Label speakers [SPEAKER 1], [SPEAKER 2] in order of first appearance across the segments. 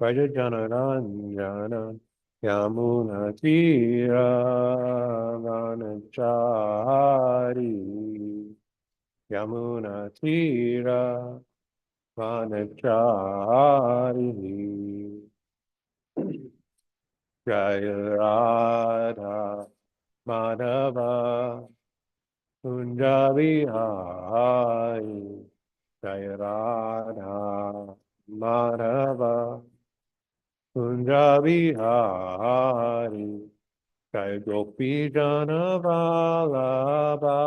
[SPEAKER 1] Vajajanaranjana Yamuna Tira Vanachari Yamuna Tira Vanachari Jaya Radha Madhava Kunjabi Hari Jaya Radha Madhava Kunjabi Hari Jai Gopi Jana Vallabha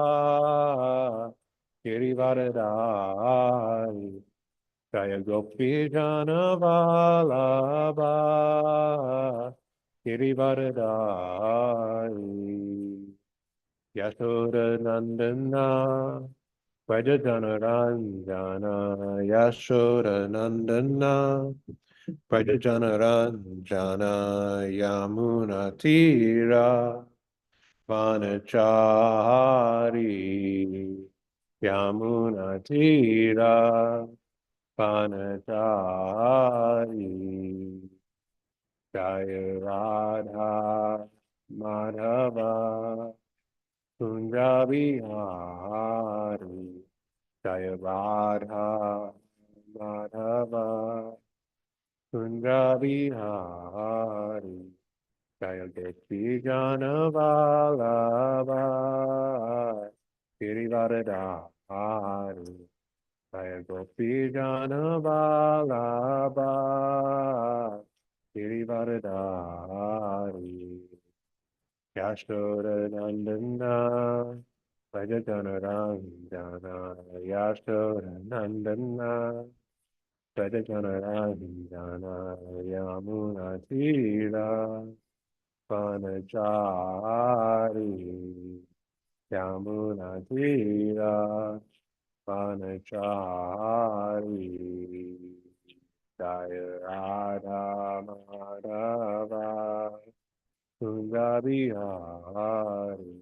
[SPEAKER 1] Girivardhari Jaya Gopi Jana Vallabha Girivardhari Yashoda Nandana Vrajajana Ranjana Yashoda Nandana Vrajajana Ranjana Yamuna Tira Vanachari Yamuna Tira Vanachari Jaya Radha Madhava Kunjabihari Jaya Radha Madhava Kunjabihari Jaya Gopi Janavalabha Girivardhari Jaya Gopi Janavalabha Girivardhari Yashoda Nandana Vrajajana Ranjana Yashoda Nandana Vrajajana Ranjana Yamuna Tira Vanachari Yamuna Tira Vanachari Jaya Radha Madhava Kunjabihari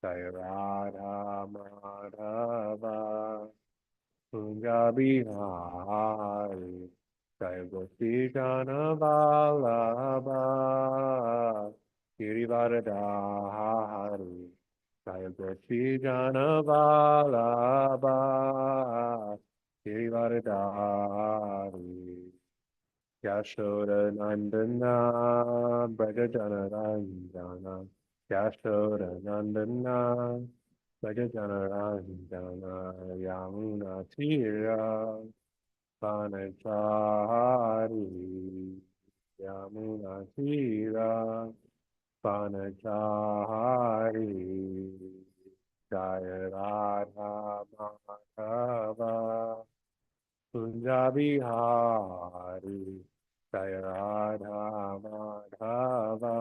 [SPEAKER 1] Jaya Radha Madhava Kunjabihari Jaya Gopi Jana Vallabha Girivardhari Jaya Gopi Jana Vallabha Girivardhari Yashoda Nandana Vrajajana Ranjana Yashoda Nandana Vrajajana Ranjana Yamuna Tira Vanachari Yamuna Tira Vanachari Jaya Radha Madhava Kunjabihari Jaya Radha Madhava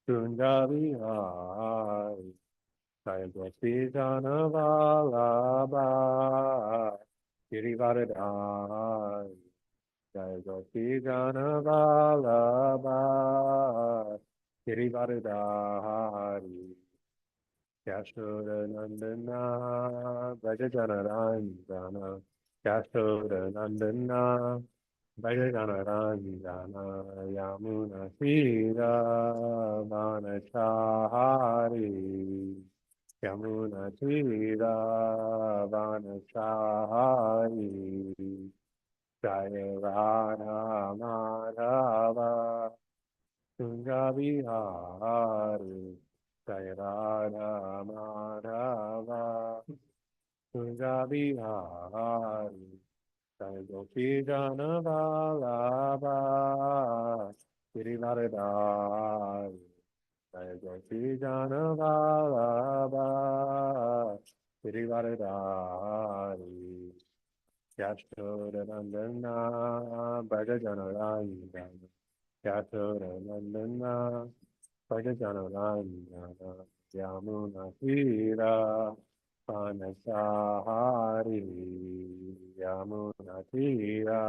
[SPEAKER 1] Kunjabihari Jaya Gopi Jana Vallabha Girivardhari Jaya Gopi Jana Vallabha Girivardhari Yashoda Nandana Vrajajana Ranjana Yashoda Nandana Vrajajana Ranjana Yamuna Tira Vanachari Yamuna Tira Vanachari Jaya Radha Madhava Kunjabihari Jaya Radha Madhava Kunjabihari Jaya Gopi Jana Vallabha Girivardhari Jaya Gopi Jana Vallabha Girivardhari Yashoda Nandana Vrajajana Ranjana Yashoda Nandana Vrajajana Ranjana Yamuna Tira Vanachari Yamuna Tira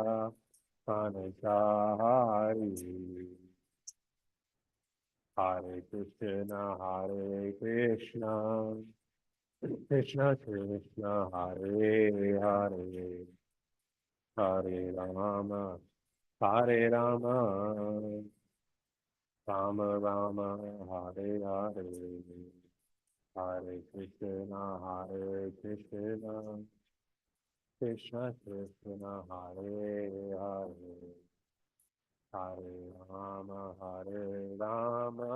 [SPEAKER 1] Vanachari Hare Krishna Krishna Krishna Hare Hare Hare Rama Hare Rama, Rama Rama, Hare Hare, Hare Krishna, Hare Krishna, Krishna Krishna, Hare Hare, Hare Rama, Hare Rama,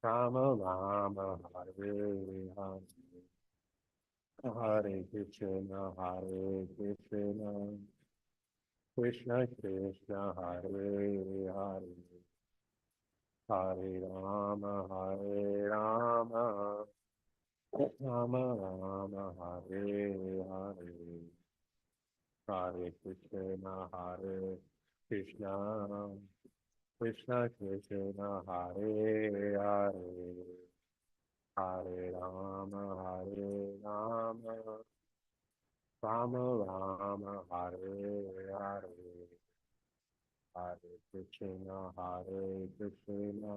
[SPEAKER 1] Rama Rama, Hare Hare, Hare Krishna, Hare Krishna, Krishna Krishna, Hare Hare, Hare Rama, Hare Rama, Rama Rama, Hare Hare, Hare Krishna, Hare Krishna, Krishna Krishna, Hare Hare, Hare Rama, Hare Rama, Rama Rama, Hare Hare, Hare Krishna, Hare Krishna,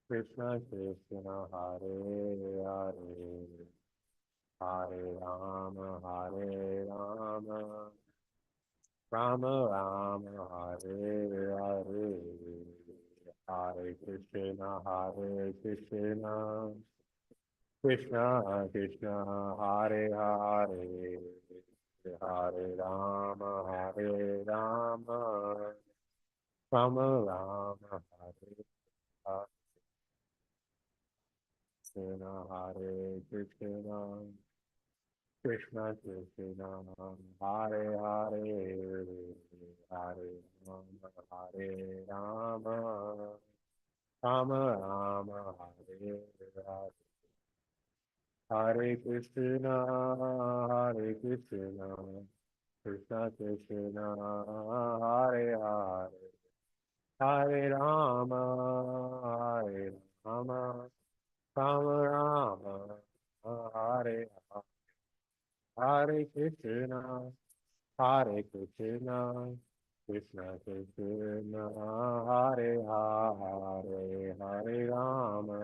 [SPEAKER 1] Krishna Krishna, Hare Hare, Hare Rama, Hare Rama, Rama Rama, Hare Hare, Hare Krishna, Hare Krishna, Krishna Krishna, Hare Hare, Hare Rama, Hare Rama, Rama Rama, Hare Hare, Krishna Hare Krishna, Krishna Krishna, Hare Hare, Hare Rama, Hare Rama, Rama Rama, Hare Hare, Hare Krishna, Hare Krishna, Krishna Krishna, Hare Hare, Hare Rama, Hare Rama, Rama Rama, Hare Hare, Hare Krishna, Hare Krishna, Krishna Krishna, Hare Hare, Hare Rama,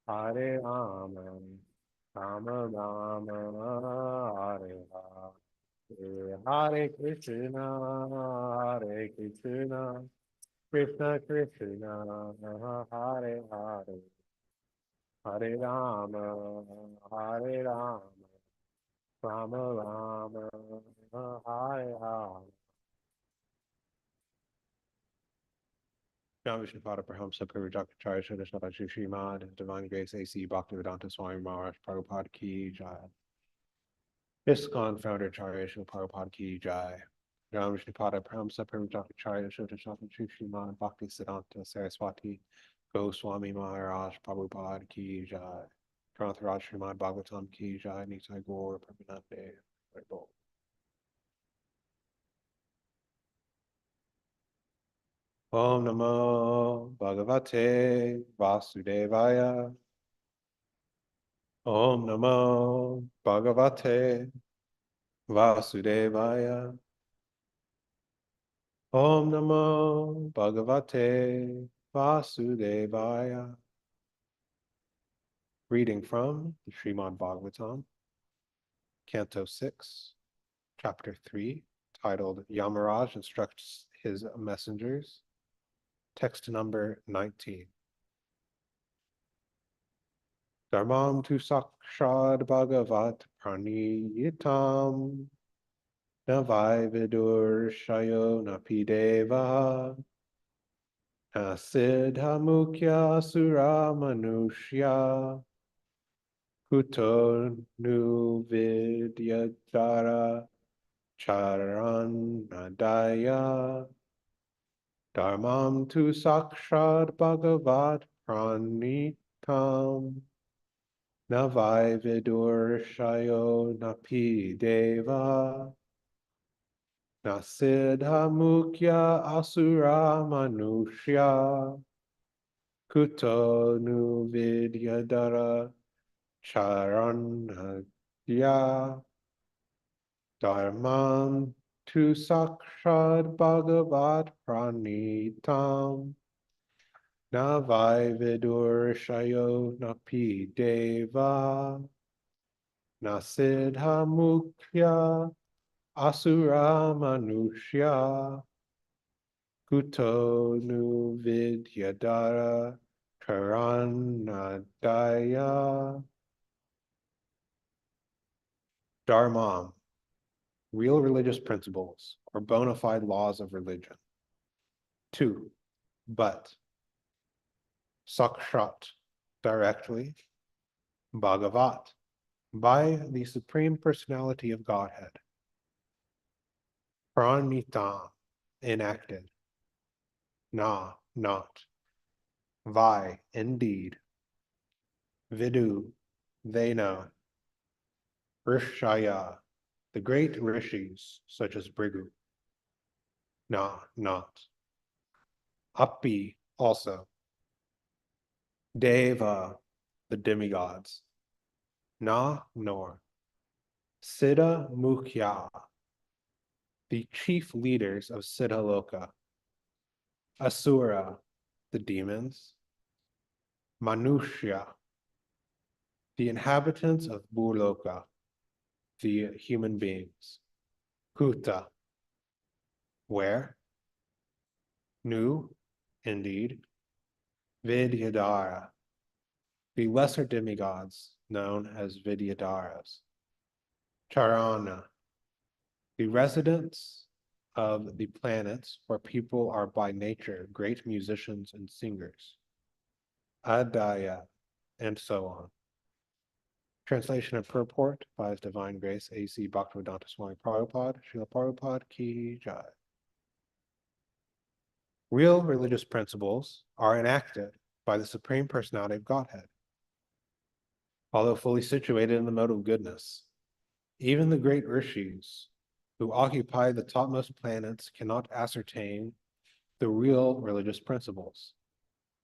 [SPEAKER 1] Hare Rama, Rama Rama, Hare Hare, Hare Krishna, Hare Krishna, Krishna Krishna, Hare Hare, Hare Rama, Hare Rama, Rama Rama, Hare Hare. John Vishnupada Prahamsa Purijakacharya Sridhar Srimad, His Divine Grace A.C. Bhaktivedanta Swami Maharaj Prabhupada Ki Jai. ISKCON Founder Charya Srila Prabhupada Ki Jai. John Vishnupada Prahamsa Purijakacharya Sridhar Srimad Bhakti Siddhanta Saraswati Goswami Maharaj Prabhupada Ki Jai. Grantaraj Srimad Bhagavatam Ki Jai. Nitai Gaur Pramanande. Om Namo Bhagavate Vasudevaya. Om Namo Bhagavate Vasudevaya. Om Namo Bhagavate Vasudevaya. Reading from the Srimad Bhagavatam, Canto 6, Chapter 3, titled Yamaraj Instructs His Messengers, text number 19. Dharmam tu sakshad bhagavat praniyitam navai vidur shayo napideva nasidha mukhya sura manushya kuto nu vidyadara charanadaya dharmam tu sakshad bhagavat pranitam Navai vidur shayo napi deva nasidha mukhya asura manushya kuto nu vidyadara charanadya dharmam tu sakshad bhagavat pranitam Navai vidur shayo napi deva Nasidha mukhya Asura Manushya Kuto Nu Vidyadara Karanadaya Dharmam, real religious principles or bona fide laws of religion. 2. But Sakshat, directly, Bhagavat, by the Supreme Personality of Godhead. Pranitam, enacted. Na, not. Vai, indeed. Vidu, they know. Rishaya, the great rishis, such as Brigu. Na, not. Api, also. Deva, the demigods. Na, nor. Siddha Mukhya, the chief leaders of Siddhaloka. Asura, the demons. Manushya, the inhabitants of Bhuloka, the human beings. Kuta, where? Nu, indeed. Vidyadhara, the lesser demigods known as Vidyadharas. Charana, the residents of the planets where people are by nature great musicians and singers. Adaya, and so on. Translation and purport by His Divine Grace A.C. Bhaktivedanta Swami Prabhupada, Srila Prabhupada Ki Jai. Real religious principles are enacted by the Supreme Personality of Godhead. Although fully situated in the mode of goodness, even the great rishis who occupy the topmost planets cannot ascertain the real religious principles,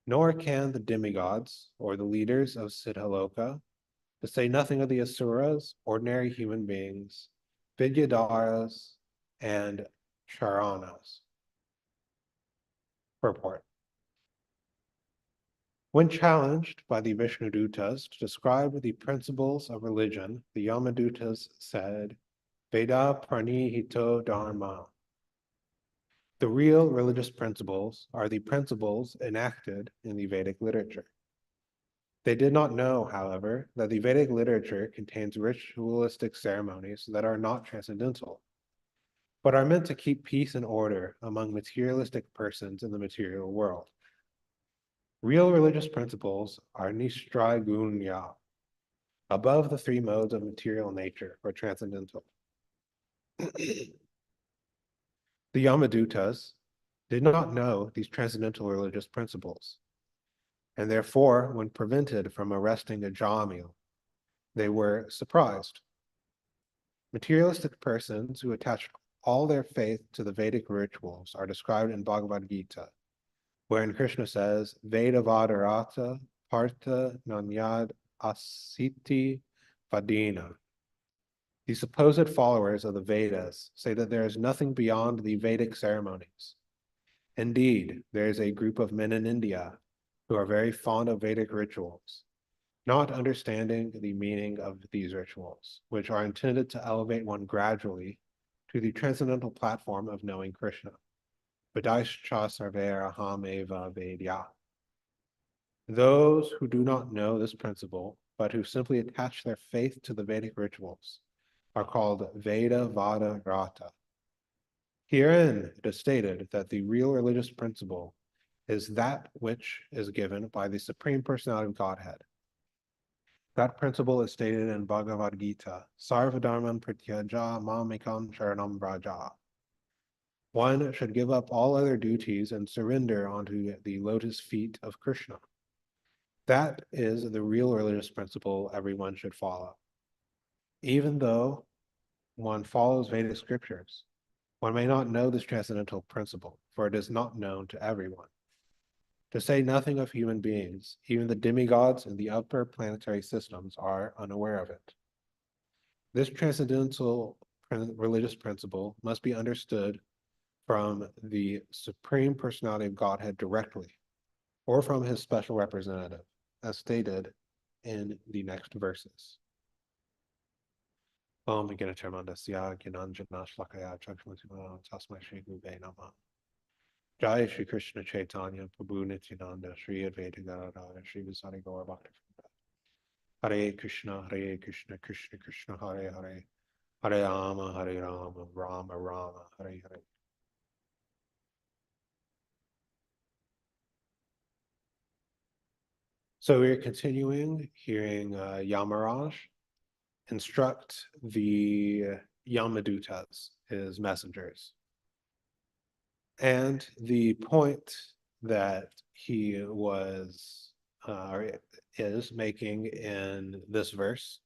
[SPEAKER 1] nor can the demigods or the leaders of Siddhaloka, to say nothing of the asuras, ordinary human beings, Vidyadharas, and Charanas. Purport. When challenged by the Vishnudutas to describe the principles of religion, the Yamadutas said, Veda Pranihito Dharma. The real religious principles are the principles enacted in the Vedic literature. They did not know, however, that the Vedic literature contains ritualistic ceremonies that are not transcendental, but are meant to keep peace and order among materialistic persons in the material world. Real religious principles are nishtragunya, above the three modes of material nature or transcendental. The Yamadutas did not know these transcendental religious principles, and therefore, when prevented from arresting a Jamil, they were surprised. Materialistic persons who attach all their faith to the Vedic rituals are described in Bhagavad Gita, wherein Krishna says, Veda Vadarata Partha Nanyad Asiti Vadina. The supposed followers of the Vedas say that there is nothing beyond the Vedic ceremonies. Indeed, there is a group of men in India who are very fond of Vedic rituals, not understanding the meaning of these rituals, which are intended to elevate one gradually to the transcendental platform of knowing Krishna. Vadaischa sarvera ham eva vedya. Those who do not know this principle, but who simply attach their faith to the Vedic rituals, are called Veda Vada Rata. Herein it is stated that the real religious principle is that which is given by the Supreme Personality of Godhead. That principle is stated in Bhagavad Gita, Sarvadharman Prityaja Mamekam Sharanam Vraja. One should give up all other duties and surrender onto the lotus feet of Krishna. That is the real religious principle everyone should follow. Even though one follows Vedic scriptures, one may not know this transcendental principle, for it is not known to everyone. To say nothing of human beings, even the demigods in the upper planetary systems are unaware of it. This transcendental religious principle must be understood from the Supreme Personality of Godhead directly, or from his special representative, as stated in the next verses. Om Ginacharamandasya Ginanjana Shlakaya Chakshmatima Tasmai Shri Gube Nama. Jai Shri Krishna Chaitanya Prabhu Nityananda Shri Advaita Gadadara Shri Vasari Gaura Bhakti. Hare Krishna, Krishna Krishna, Hare Hare, Hare Rama, Rama Rama, Hare Hare. So we're continuing hearing Yamaraj instruct the Yamadutas, his messengers. And the point that he was is making in this verse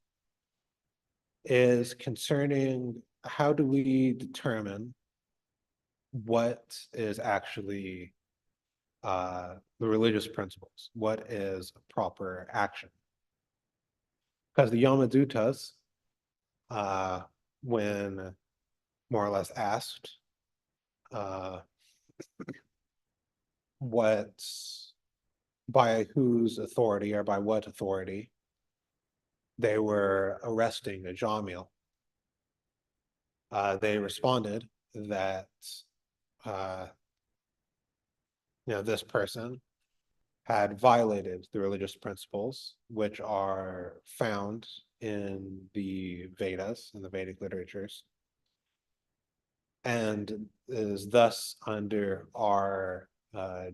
[SPEAKER 1] is concerning how do we determine what is actually the religious principles, what is proper action. Because the Yamadutas, when more or less asked what, by whose authority or by what authority they were arresting a Jamil, they responded that this person had violated the religious principles which are found in the Vedas, in the Vedic literatures, and is thus under our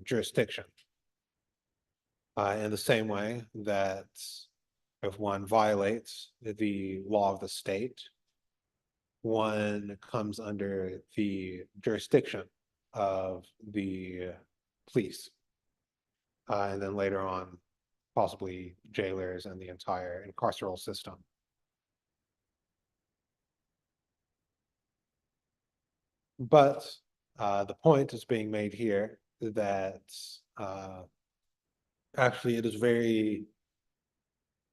[SPEAKER 1] jurisdiction. In the same way that if one violates the law of the state, one comes under the jurisdiction of the police. And then later on, possibly jailers and the entire carceral system. But the point is being made here that actually it is very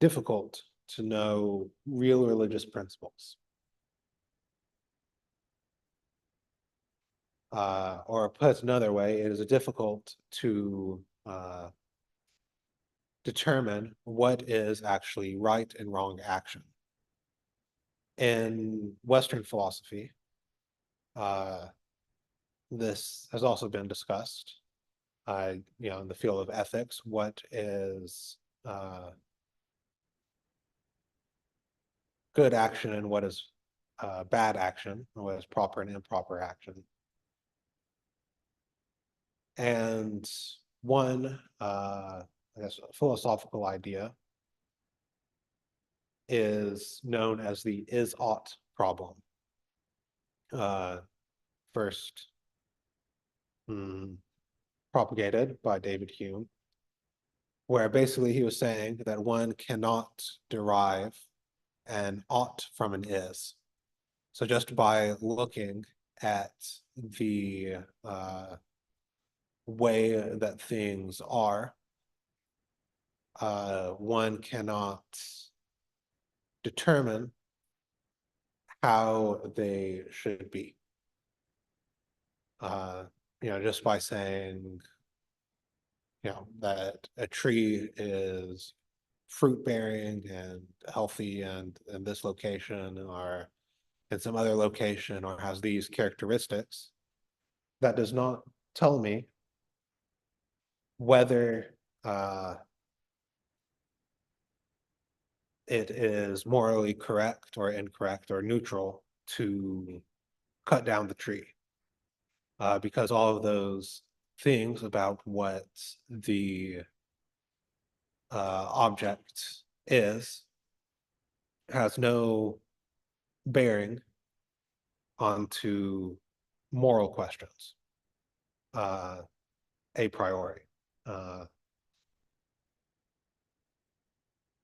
[SPEAKER 1] difficult to know real religious principles. Or put another way, it is difficult to determine what is actually right and wrong action. In Western philosophy, this has also been discussed. In the field of ethics, what is good action and what is bad action, and what is proper and improper action. And one, I guess, philosophical idea is known as the is-ought problem. First propagated by David Hume, where basically he was saying that one cannot derive an ought from an is. So just by looking at the way that things are, one cannot determine how they should be. Just by saying, that a tree is fruit bearing and healthy and in this location or in some other location or has these characteristics, that does not tell me whether it is morally correct or incorrect or neutral to cut down the tree. Because all of those things about what the object is has no bearing onto moral questions a priori.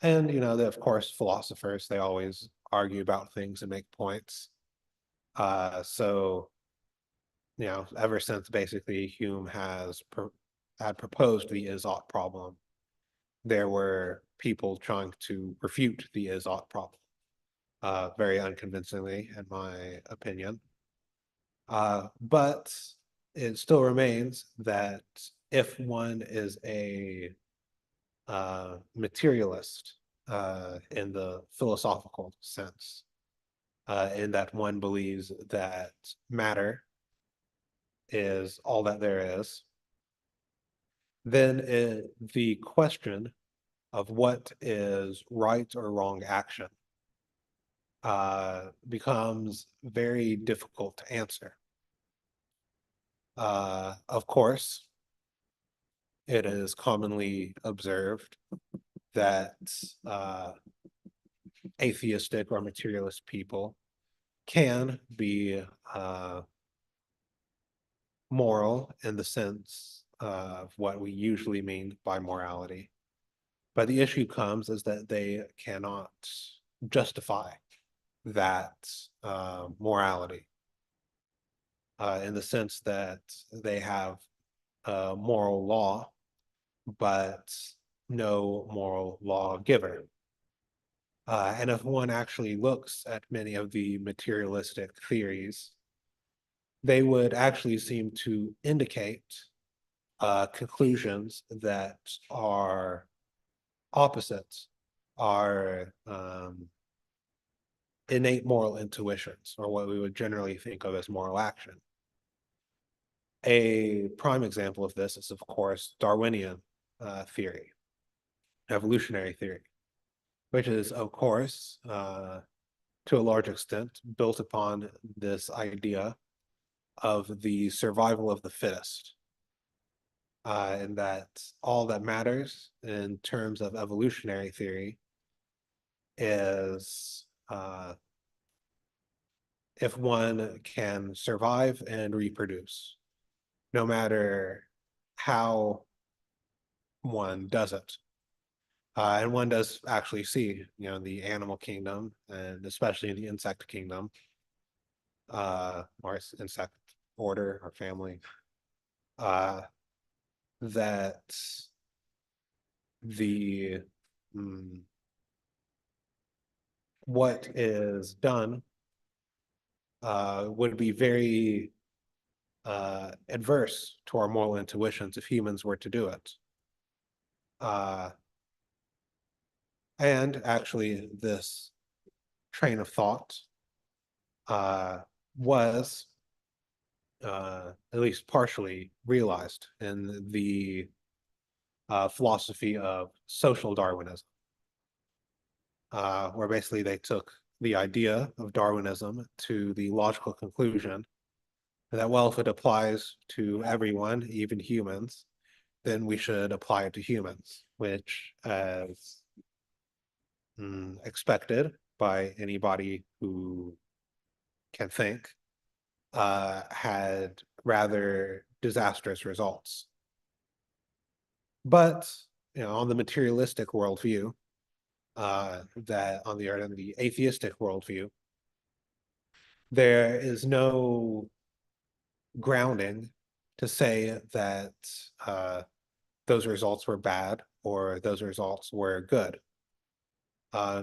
[SPEAKER 1] And of course, philosophers, they always argue about things and make points. So ever since basically Hume had proposed the is-ought problem, there were people trying to refute the is-ought problem, very unconvincingly, in my opinion. But it still remains that if one is a materialist in the philosophical sense, in that one believes that matter is all that there is, then the question of what is right or wrong action becomes very difficult to answer. Of course, it is commonly observed that atheistic or materialist people can be moral in the sense of what we usually mean by morality. But the issue comes is that they cannot justify that morality in the sense that they have moral law, but no moral lawgiver. And if one actually looks at many of the materialistic theories, they would actually seem to indicate conclusions that are opposites, are innate moral intuitions, or what we would generally think of as moral action. A prime example of this is, of course, Darwinian theory, evolutionary theory, which is, of course, to a large extent, built upon this idea of the survival of the fittest. And that all that matters in terms of evolutionary theory is if one can survive and reproduce, no matter how one does it. And one does actually see, the animal kingdom, and especially in the insect kingdom, or insect order or family, that the what is done would be very adverse to our moral intuitions if humans were to do it. And actually, this train of thought was at least partially realized in the philosophy of social Darwinism, where basically they took the idea of Darwinism to the logical conclusion that, well, if it applies to everyone, even humans, then we should apply it to humans, which, as expected by anybody who can think, had rather disastrous results. But on the materialistic worldview, that on the atheistic worldview, there is no grounding to say that those results were bad or those results were good,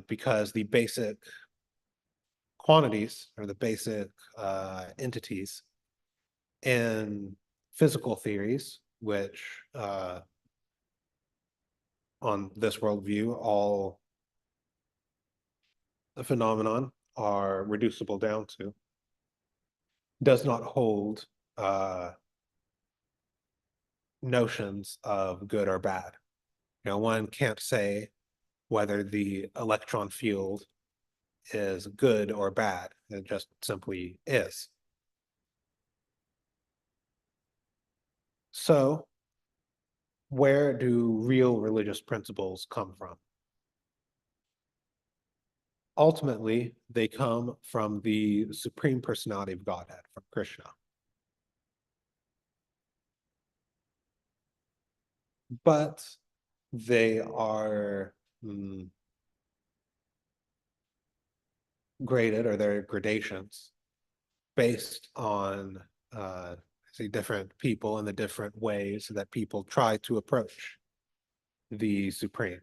[SPEAKER 1] because the basic quantities or the basic entities in physical theories, which on this worldview, all the phenomenon are reducible down to, does not hold notions of good or bad. One can't say whether the electron field is good or bad. It just simply is. So, where do real religious principles come from? Ultimately, they come from the Supreme Personality of Godhead, from Krishna. But they are graded, or their gradations, based on different people and the different ways that people try to approach the Supreme.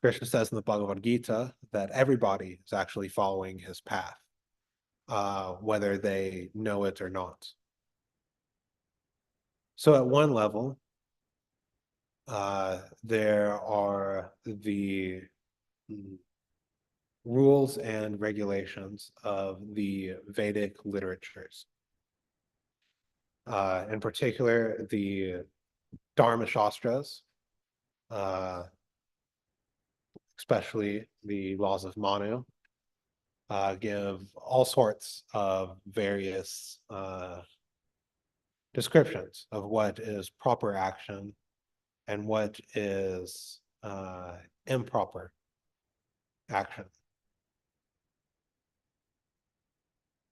[SPEAKER 1] Krishna says in the Bhagavad Gita that everybody is actually following his path, whether they know it or not. So at one level, there are the rules and regulations of the Vedic literatures. In particular, the Dharma Shastras, especially the laws of Manu, give all sorts of various descriptions of what is proper action and what is improper action.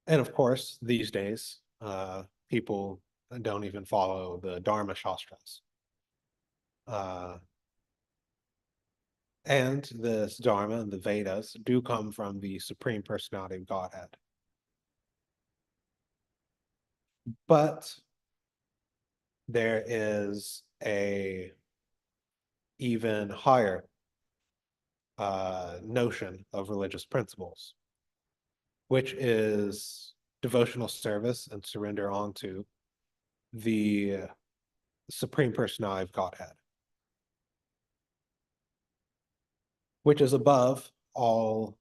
[SPEAKER 1] And of course, these days, people don't even follow the Dharma Shastras. And this Dharma and the Vedas do come from the Supreme Personality of Godhead. But there is a even higher notion of religious principles, which is devotional service and surrender onto the Supreme Personality of Godhead, which is above all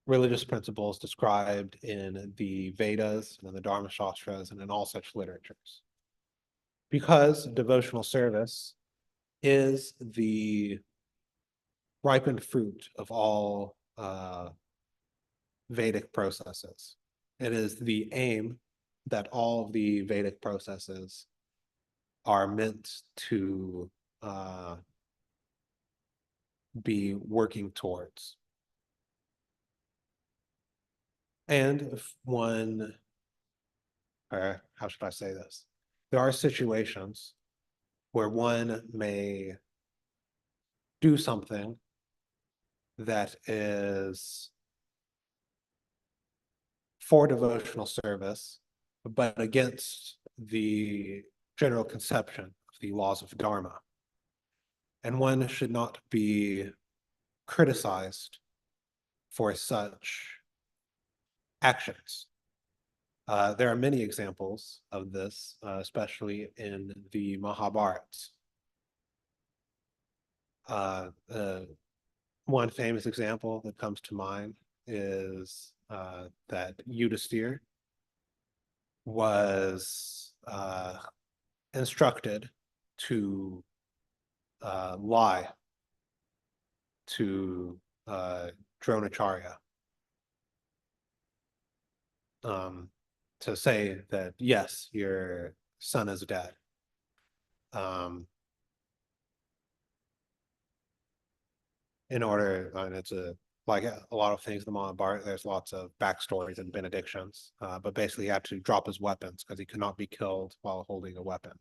[SPEAKER 1] religious principles described in the Vedas and in the Dharma Shastras and in all such literatures. Because devotional service is the ripened fruit of all Vedic processes. It is the aim that all of the Vedic processes are meant to be working towards. And if one, or how should I say this? There are situations where one may do something that is for devotional service, but against the general conception of the laws of Dharma. And one should not be criticized for such actions. There are many examples of this, especially in the Mahabharata. One famous example that comes to mind is that Yudhisthira was instructed to lie to Dronacharya, to say that, yes, your son is dead. In order, and it's like a lot of things in the Mahabharata, there's lots of backstories and benedictions, but basically he had to drop his weapons because he could not be killed while holding a weapon.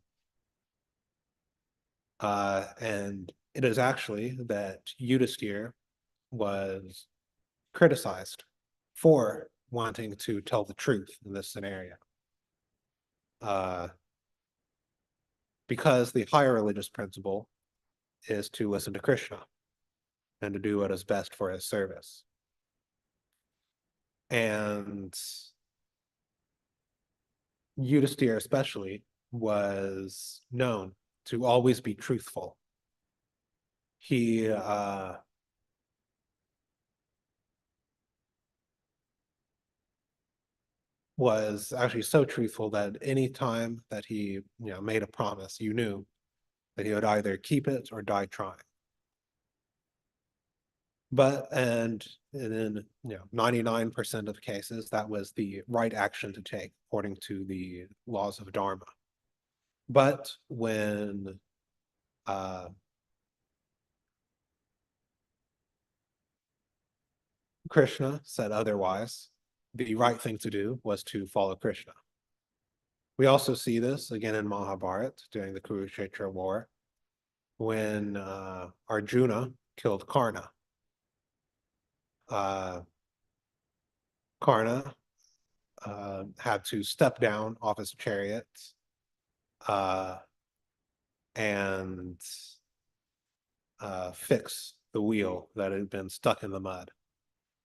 [SPEAKER 1] And it is actually that Yudhisthira was criticized for wanting to tell the truth in this scenario. Because the higher religious principle is to listen to Krishna and to do what is best for his service. And Yudhisthira especially was known to always be truthful. He was actually so truthful that any time that he made a promise, you knew that he would either keep it or die trying. But and in 99% of cases, that was the right action to take according to the laws of Dharma. But when Krishna said otherwise, the right thing to do was to follow Krishna. We also see this again in Mahabharata during the Kurukshetra war, when Arjuna killed Karna. Karna had to step down off his chariot and fix the wheel that had been stuck in the mud.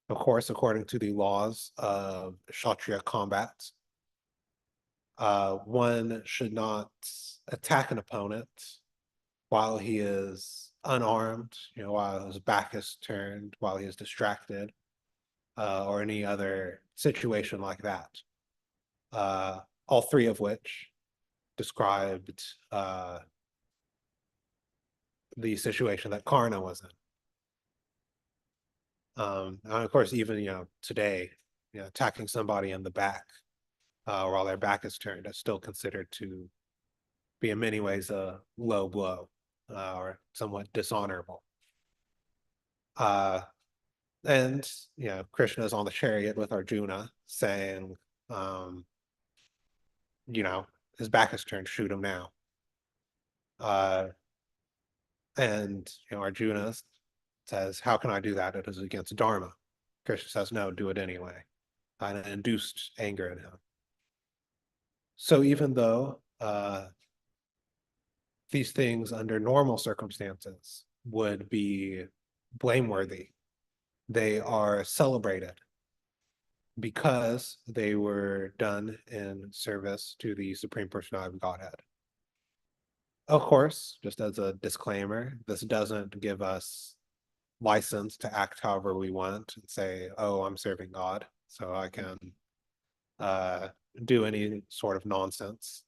[SPEAKER 1] Of course, according to the laws of Kshatriya combat, one should not attack an opponent while he is unarmed, while his back is turned, while he is distracted, or any other situation like that. All three of which described the situation that Karna was in. And of course, even today, attacking somebody in the back while their back is turned is still considered to be in many ways a low blow or somewhat dishonorable. And Krishna is on the chariot with Arjuna saying, his back is turned, shoot him now. And Arjuna says, how can I do that? It is against Dharma. Krishna says, no, do it anyway. And it induced anger in him. So even though these things under normal circumstances would be blameworthy, they are celebrated because they were done in service to the Supreme Personality of Godhead. Of course, just as a disclaimer, this doesn't give us license to act however we want and say, oh, I'm serving God, so I can do any sort of nonsense.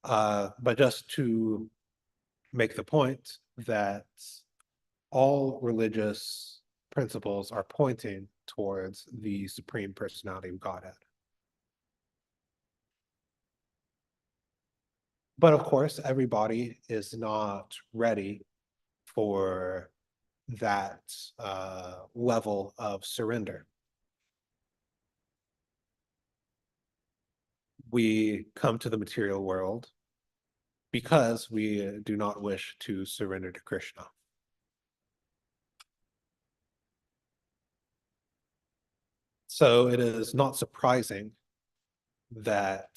[SPEAKER 1] But just to make the point that all religious principles are pointing towards the Supreme Personality of Godhead. But of course, everybody is not ready for that level of surrender. We come to the material world because we do not wish to surrender to Krishna. So it is not surprising that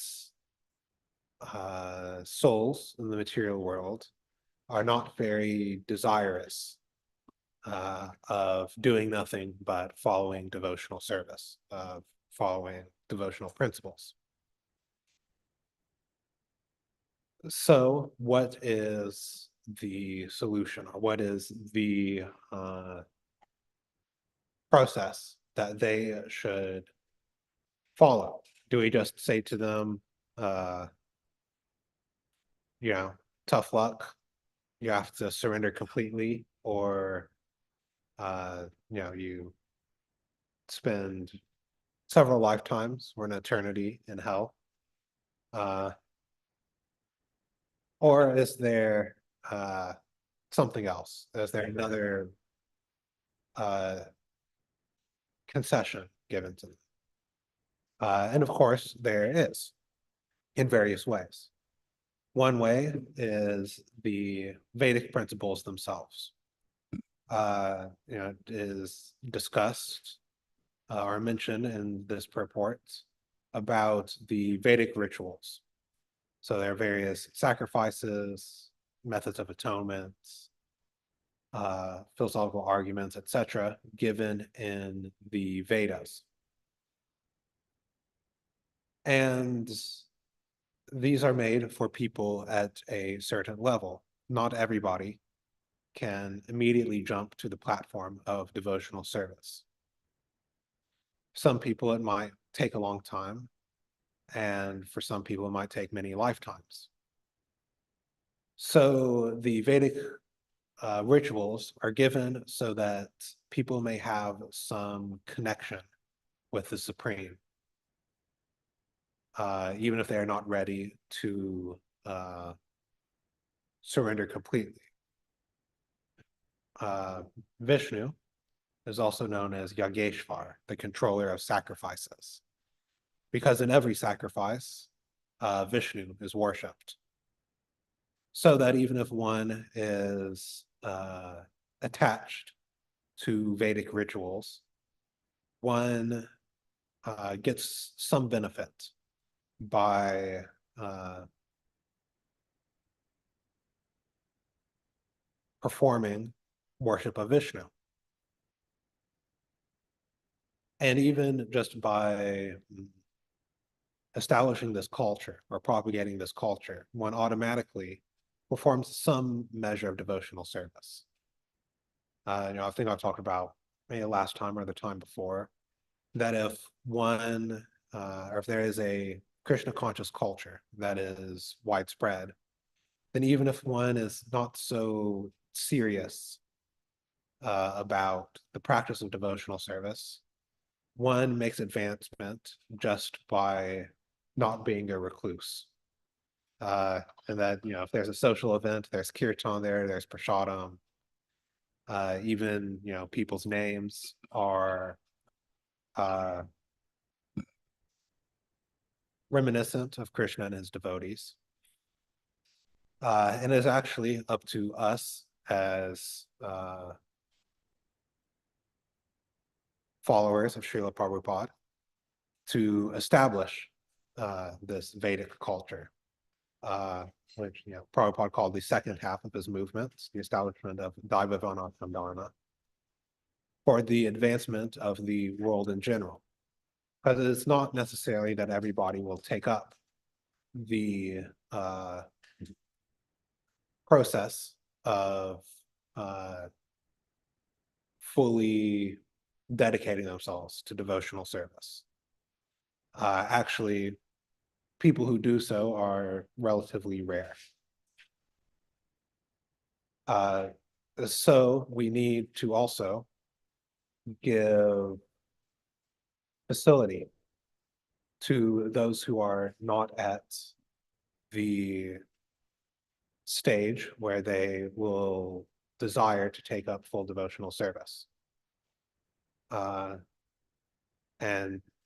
[SPEAKER 1] souls in the material world are not very desirous of doing nothing but following devotional service, of following devotional principles. So what is the solution, or what is the process that they should follow? Do we just say to them, tough luck, you have to surrender completely, or you spend several lifetimes or an eternity in hell? Or is there something else? Is there another concession given to them? And of course, there is, in various ways. One way is the Vedic principles themselves. It is discussed or mentioned in this purport about the Vedic rituals. So there are various sacrifices, methods of atonement, philosophical arguments, etc., given in the Vedas. And these are made for people at a certain level. Not everybody can immediately jump to the platform of devotional service. Some people, it might take a long time, and for some people, it might take many lifetimes. So the Vedic rituals are given so that people may have some connection with the Supreme, even if they are not ready to surrender completely. Vishnu is also known as Yageshvar, the controller of sacrifices, because in every sacrifice, Vishnu is worshipped. So that even if one is attached to Vedic rituals, one gets some benefit by performing worship of Vishnu. And even just by establishing this culture or propagating this culture, one automatically performs some measure of devotional service. I think I've talked about maybe last time or the time before, that if one, or if there is a Krishna conscious culture that is widespread, then even if one is not so serious about the practice of devotional service, one makes advancement just by not being a recluse. And that, if there's a social event, there's kirtan there's prasadam, even, people's names are uh, reminiscent of Krishna and his devotees. And it's actually up to us as followers of Srila Prabhupada to establish this Vedic culture, which Prabhupada called the second half of his movement, the establishment of Daiva Varnashram Dharma, for the advancement of the world in general. Because it's not necessarily that everybody will take up the process of fully dedicating themselves to devotional service. Actually, people who do so are relatively rare. So we need to also give facility to those who are not at the stage where they will desire to take up full devotional service. And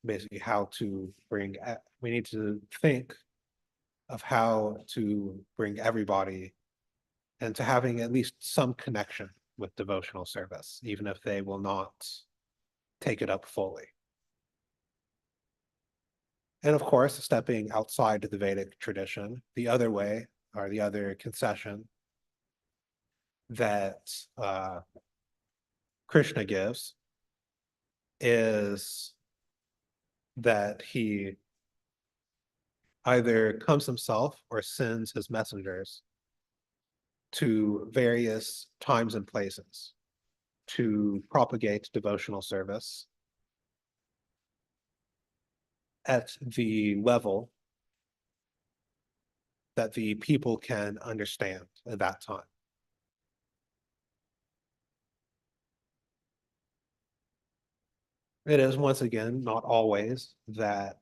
[SPEAKER 1] basically we need to think of how to bring everybody into having at least some connection with devotional service, even if they will not take it up fully. And of course, stepping outside the Vedic tradition, the other way, or the other concession that Krishna gives is that he either comes himself or sends his messengers to various times and places to propagate devotional service at the level that the people can understand at that time. It is, once again, not always that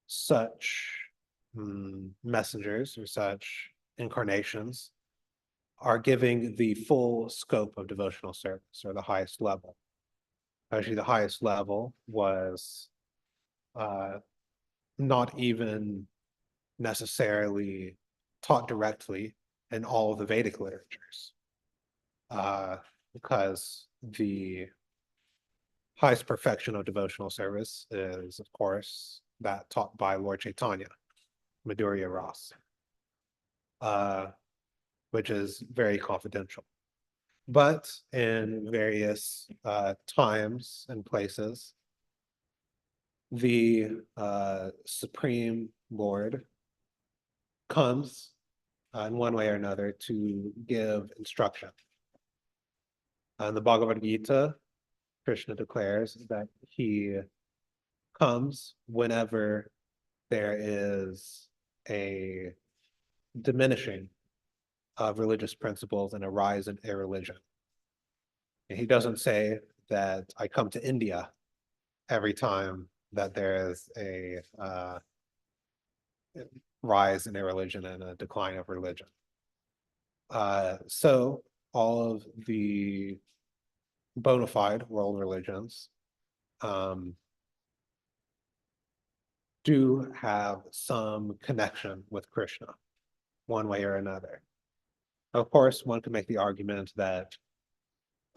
[SPEAKER 1] such messengers or such incarnations are giving the full scope of devotional service, or the highest level. Actually, the highest level was not even necessarily taught directly in all of the Vedic literatures, because the highest perfection of devotional service is, of course, that taught by Lord Chaitanya, Madhurya Ras, which is very confidential. But in various times and places, the Supreme Lord comes in one way or another to give instruction. In the Bhagavad Gita, Krishna declares that he comes whenever there is a diminishing of religious principles and a rise in irreligion. And he doesn't say that I come to India every time that there is a rise in irreligion and a decline of religion. So all of the bona fide world religions do have some connection with Krishna, one way or another. Of course, one could make the argument that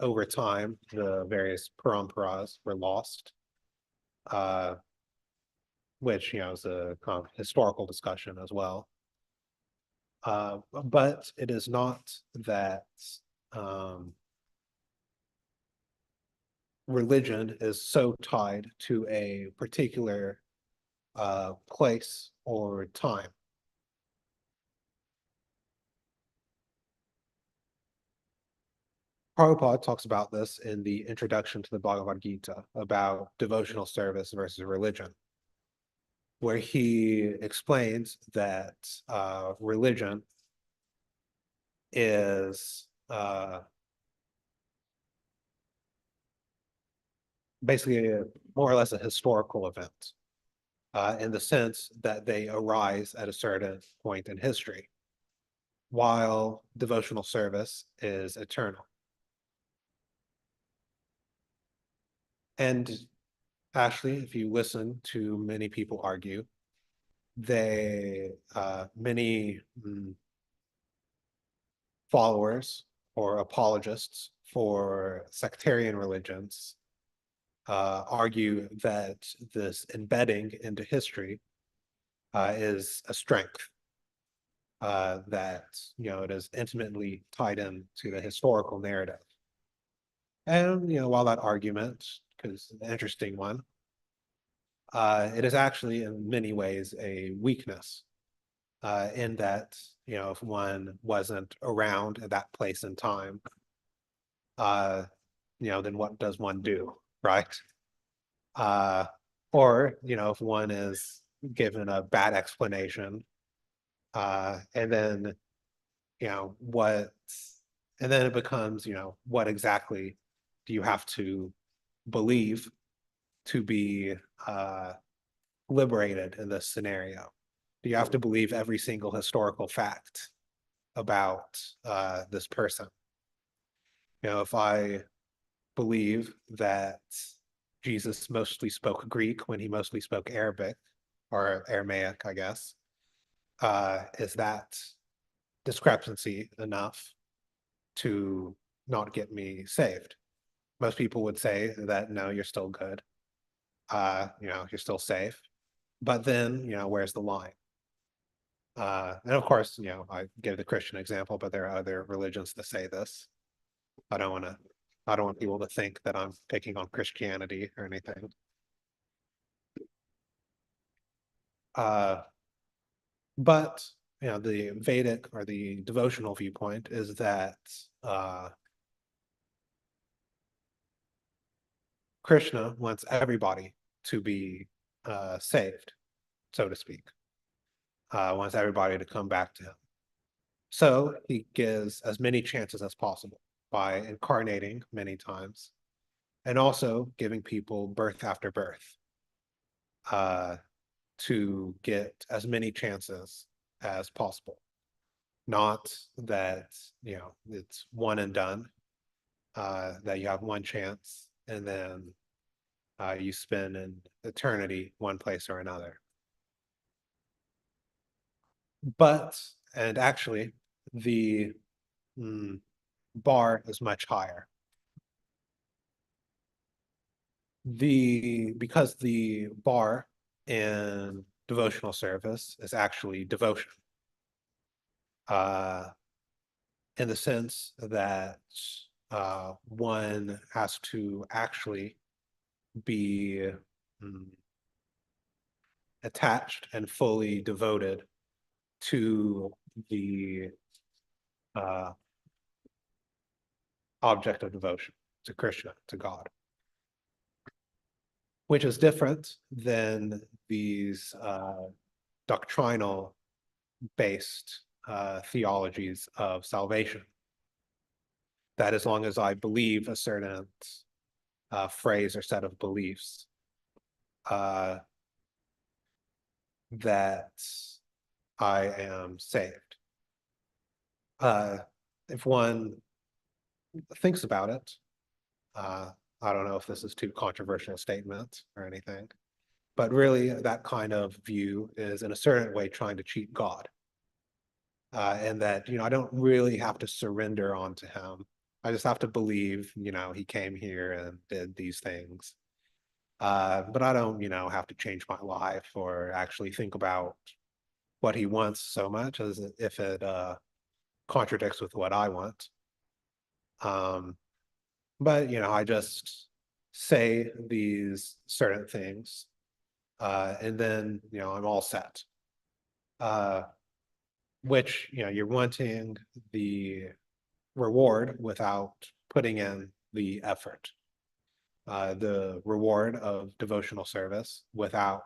[SPEAKER 1] over time, the various paramparas were lost, which, is a kind of historical discussion as well. But it is not that religion is so tied to a particular place or time. Prabhupada talks about this in the introduction to the Bhagavad Gita about devotional service versus religion, where he explains that religion is basically more or less a historical event, in the sense that they arise at a certain point in history, while devotional service is eternal. And actually, if you listen to many people argue, many followers or apologists for sectarian religions argue that this embedding into history is a strength, that it is intimately tied in to the historical narrative. And while that argument is an interesting one, it is actually in many ways a weakness, in that if one wasn't around at that place and time, then what does one do, right? Or if one is given a bad explanation, and then what, and then it becomes what exactly do you have to believe to be liberated in this scenario? Do you have to believe every single historical fact about this person? If I believe that Jesus mostly spoke Greek when he mostly spoke Arabic, or Aramaic, I guess, is that discrepancy enough to not get me saved? Most people would say that no, you're still good. You're still safe. But then, where's the line? And of course, I give the Christian example, but there are other religions that say this. I don't want to, I don't want people to think that I'm picking on Christianity or anything. But the Vedic or the devotional viewpoint is that Krishna wants everybody to be saved, so to speak. Wants everybody to come back to him. So he gives as many chances as possible by incarnating many times, and also giving people birth after birth, to get as many chances as possible. Not that it's one and done, that you have one chance and then you spend an eternity one place or another. And actually, the bar is much higher. Because the bar in devotional service is actually devotion, in the sense that one has to actually be attached and fully devoted to the object of devotion, to Krishna, to God, which is different than these doctrinal based theologies of salvation, that as long as I believe a certain phrase or set of beliefs, that I am saved. If one thinks about it, I don't know if this is too controversial a statement or anything, but really that kind of view is in a certain way trying to cheat God. And that, I don't really have to surrender onto him. I just have to believe, he came here and did these things. But I don't, have to change my life or actually think about what he wants so much as if it contradicts with what I want. But I just say these certain things, and then I'm all set. Which you're wanting the reward without putting in the effort, the reward of devotional service without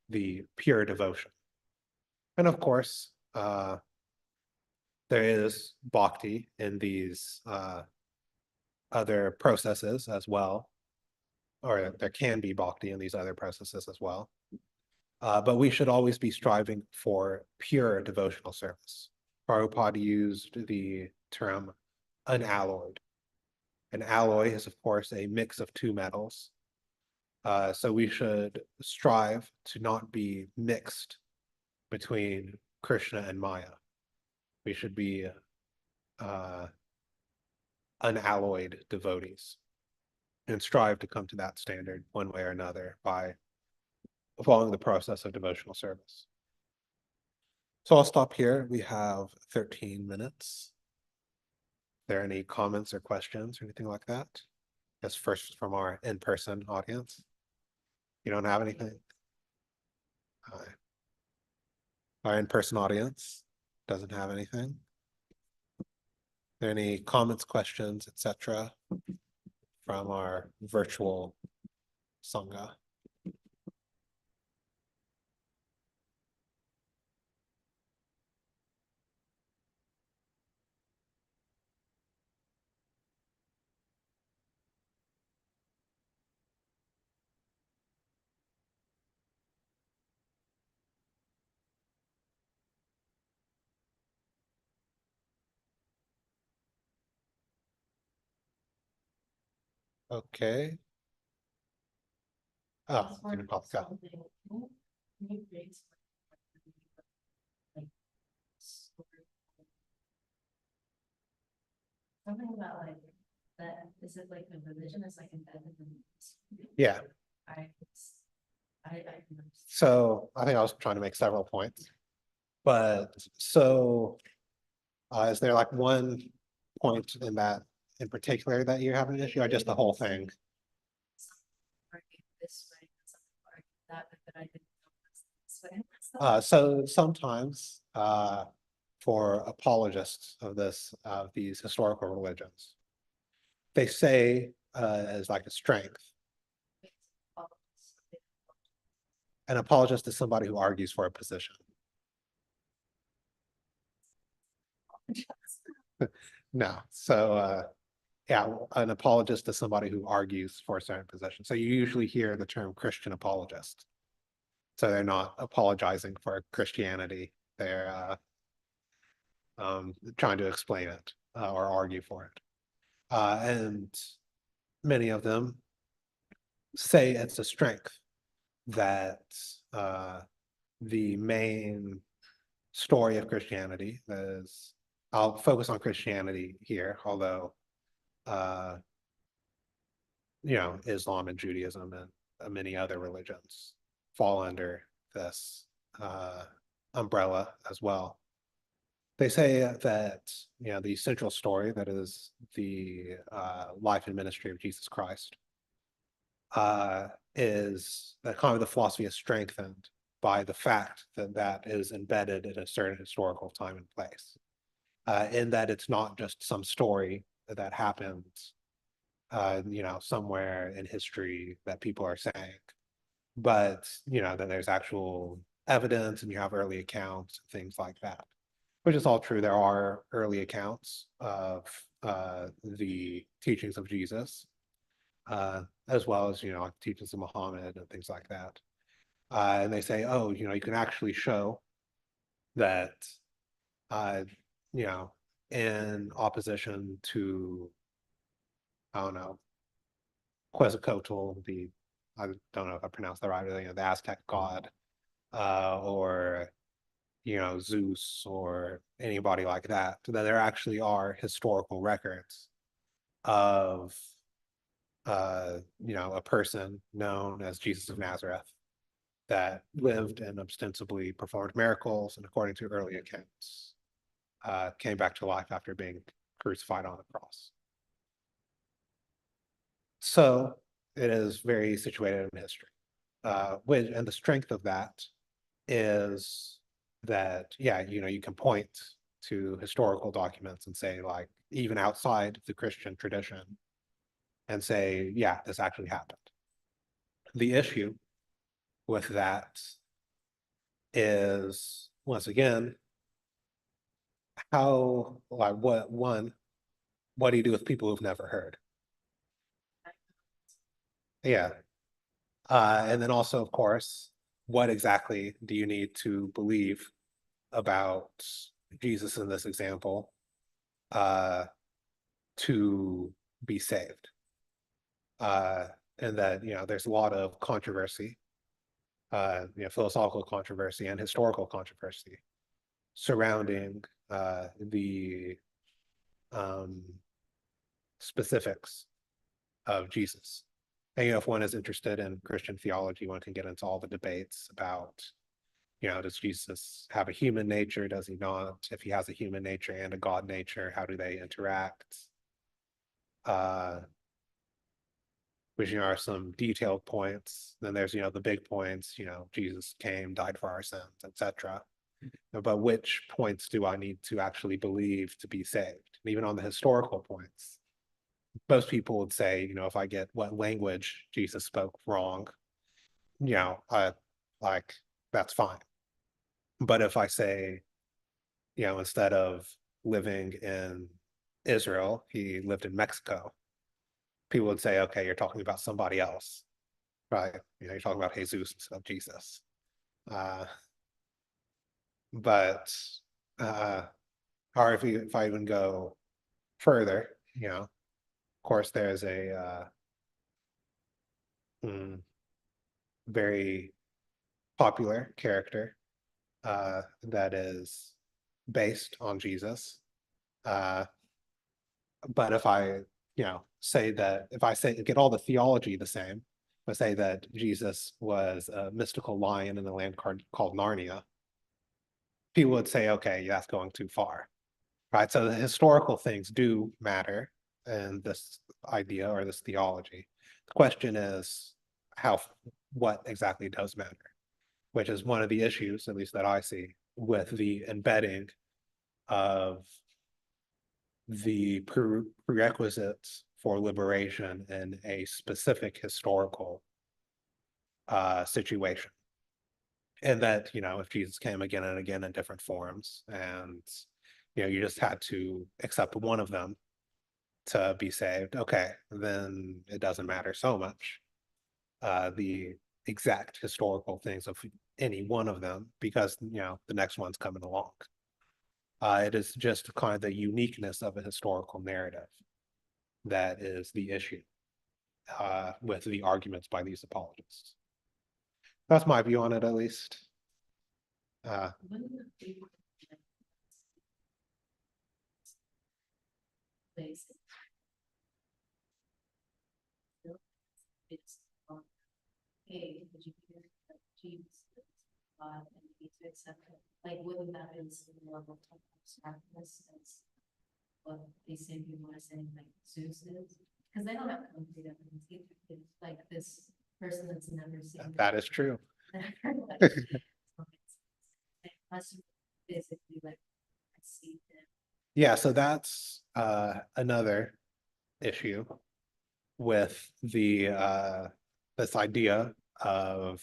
[SPEAKER 1] the pure devotion. And of course, there is bhakti in these other processes as well, or there can be bhakti in these other processes as well. But we should always be striving for pure devotional service. Prabhupada used the term unalloyed. An alloy is, of course, a mix of two metals. So we should strive to not be mixed between Krishna and Maya. We should be unalloyed devotees and strive to come to that standard one way or another by following the process of devotional service. So I'll stop here. We have 13 minutes. Are there any comments or questions or anything like that? That's first from our in-person audience. You don't have anything? Our in-person audience doesn't have anything. Are there any comments, questions, etc. from our virtual Sangha? Okay. Oh,
[SPEAKER 2] Something about like that, is it like the religion is like embedded in
[SPEAKER 1] yeah.
[SPEAKER 2] I
[SPEAKER 1] So I think I was trying to make several points, but so is there like one point in that in particular that you're having an issue, or just the whole thing?
[SPEAKER 2] argue this way, some argue that way, but I didn't know this way.
[SPEAKER 1] So sometimes for apologists of these historical religions, they say as like a strength. An apologist is somebody who argues for a position. No, so yeah, an apologist is somebody who argues for a certain position. So you usually hear the term Christian apologist. So they're not apologizing for Christianity. They're trying to explain it or argue for it. And many of them say it's a strength that the main story of Christianity is, I'll focus on Christianity here, although Islam and Judaism and many other religions fall under this umbrella as well. They say that the central story, that is the life and ministry of Jesus Christ, is that kind of the philosophy is strengthened by the fact that that is embedded in a certain historical time and place, in that it's not just some story that happens somewhere in history that people are saying, but that there's actual evidence and you have early accounts, things like that, which is all true. There are early accounts of the teachings of Jesus, as well as teachings of Muhammad and things like that. And they say, oh, you can actually show that in opposition to, I don't know, Quetzalcoatl, I don't know if I pronounced that right, the Aztec god, or Zeus or anybody like that, that there actually are historical records of a person known as Jesus of Nazareth that lived and ostensibly performed miracles, and according to early accounts, came back to life after being crucified on the cross. So it is very situated in history. And the strength of that is that, you can point to historical documents and say, like, even outside the Christian tradition, and say, yeah, this actually happened. The issue with that is, once again, how, like, what do you do with people who've never heard? Yeah. And then also, of course, what exactly do you need to believe about Jesus in this example to be saved? And that, there's a lot of controversy, philosophical controversy and historical controversy surrounding the specifics of Jesus. And, if one is interested in Christian theology, one can get into all the debates about, does Jesus have a human nature? Does he not? If he has a human nature and a God nature, how do they interact? Which, are some detailed points. Then there's, the big points, Jesus came, died for our sins, etc. But which points do I need to actually believe to be saved? And even on the historical points, most people would say, if I get what language Jesus spoke wrong, like, that's fine. But if I say, instead of living in Israel, he lived in Mexico, people would say, okay, you're talking about somebody else, right? You're talking about Jesus instead of Jesus. But or if I even go further, of course, there's a very popular character that is based on Jesus. But if I, say that, if I say get all the theology the same, I say that Jesus was a mystical lion in a land called Narnia, people would say, okay, that's going too far, right? So the historical things do matter in this idea or this theology. The question is what exactly does matter, which is one of the issues, at least that I see, with the embedding of the prerequisites for liberation in a specific historical situation. And that, if Jesus came again and again in different forms, and, you just had to accept one of them to be saved, okay, then it doesn't matter so much the exact historical things of any one of them, because, the next one's coming along. It is just kind of the uniqueness of a historical narrative that is the issue with the arguments by these apologists. That's my view on it, at least.
[SPEAKER 2] Wouldn't it be place it's hey, did you hear that Jesus is God and you need to accept it? Like, wouldn't that be the same level of abstractness as what they say people are saying, like Zeus is? Because they don't have concrete evidence either. It's like this person that's never seen.
[SPEAKER 1] That is true.
[SPEAKER 2] Must basically like I see him.
[SPEAKER 1] Yeah, so that's another issue with the this idea of